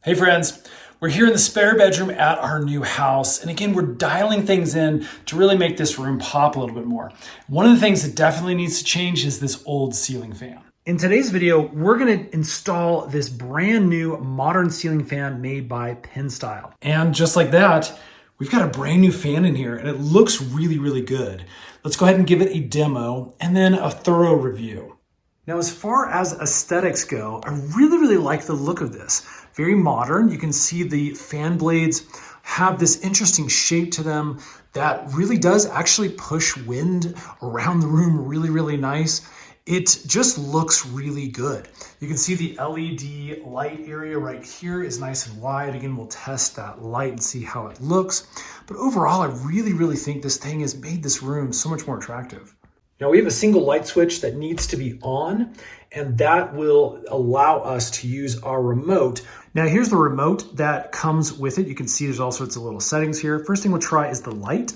Hey friends, we're here in the spare bedroom at our new house. And again, we're dialing things in to really make this room pop a little bit more. One of the things that definitely needs to change is this old ceiling fan. In today's video, we're gonna install this brand new modern ceiling fan made by Pinstyle. And just like that, we've got a brand new fan in here and it looks really, really good. Let's go ahead and give it a demo and then a thorough review. Now, as far as aesthetics go, I really like the look of this. Very modern. You can see the fan blades have this interesting shape to them that really does actually push wind around the room really nice. It just looks really good. You can see the LED light area right here is nice and wide. Again, we'll test that light and see how it looks. But overall, I really think this thing has made this room so much more attractive. Now we have a single light switch that needs to be on, and that will allow us to use our remote. Now here's the remote that comes with it. You can see there's all sorts of little settings here. First thing we'll try is the light.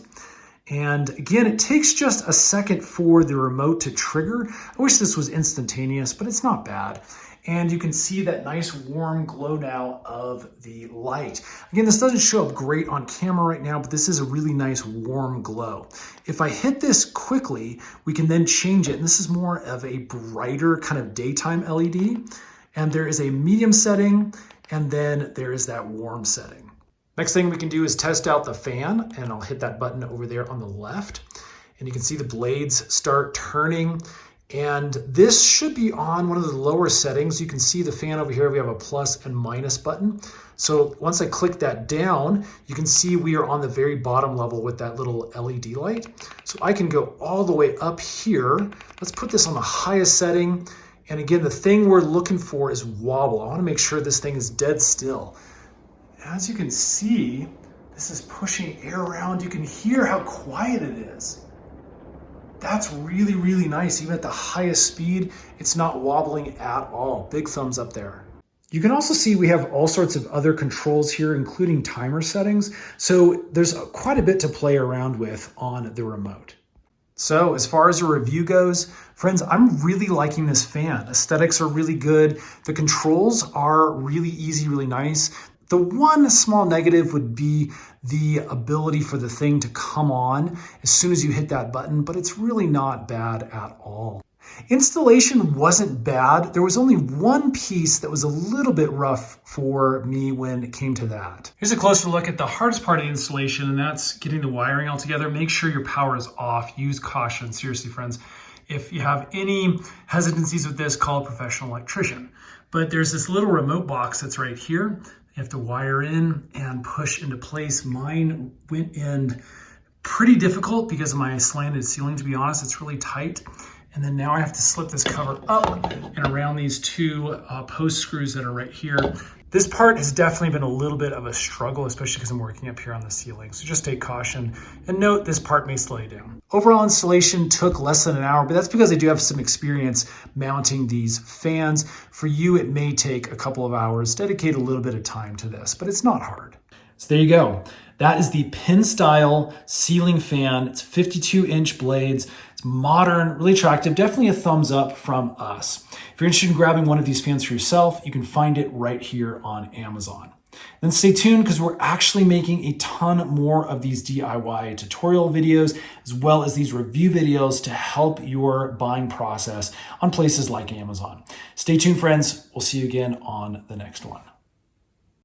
And again, it takes just a second for the remote to trigger. I wish this was instantaneous, but it's not bad. And you can see that nice warm glow now of the light. Again, this doesn't show up great on camera right now, but this is a really nice warm glow. If I hit this quickly, we can then change it. And this is more of a brighter kind of daytime LED. And there is a medium setting, and then there is that warm setting. Next thing we can do is test out the fan, and I'll hit that button over there on the left. And you can see the blades start turning. And this should be on one of the lower settings. You can see the fan over here, we have a plus and minus button. So once I click that down, you can see we are on the very bottom level with that little LED light. So I can go all the way up here. Let's put this on the highest setting. And again, the thing we're looking for is wobble. I want to make sure this thing is dead still. As you can see, this is pushing air around. You can hear how quiet it is. That's really nice. Even at the highest speed, it's not wobbling at all. Big thumbs up there. You can also see we have all sorts of other controls here, including timer settings. So there's quite a bit to play around with on the remote. So as far as a review goes, friends, I'm really liking this fan. Aesthetics are really good. The controls are really easy, really nice. The one small negative would be the ability for the thing to come on as soon as you hit that button, but it's really not bad at all. Installation wasn't bad. There was only one piece that was a little bit rough for me when it came to that. Here's a closer look at the hardest part of the installation, and that's getting the wiring all together. Make sure your power is off. Use caution. Seriously, friends. If you have any hesitancies with this, call a professional electrician. But there's this little remote box that's right here. You have to wire in and push into place. Mine went in pretty difficult because of my slanted ceiling, to be honest. It's really tight. And then now I have to slip this cover up and around these two post screws that are right here. This part has definitely been a little bit of a struggle, especially because I'm working up here on the ceiling. So just take caution and note this part may slow you down. Overall installation took less than an hour, but that's because I do have some experience mounting these fans. For you, it may take a couple of hours. Dedicate a little bit of time to this, but it's not hard. So there you go. That is the Pinstyle ceiling fan. It's 52-inch blades. It's modern, really attractive. Definitely a thumbs up from us. If you're interested in grabbing one of these fans for yourself, you can find it right here on Amazon. Then stay tuned because we're actually making a ton more of these DIY tutorial videos as well as these review videos to help your buying process on places like Amazon. Stay tuned, friends. We'll see you again on the next one.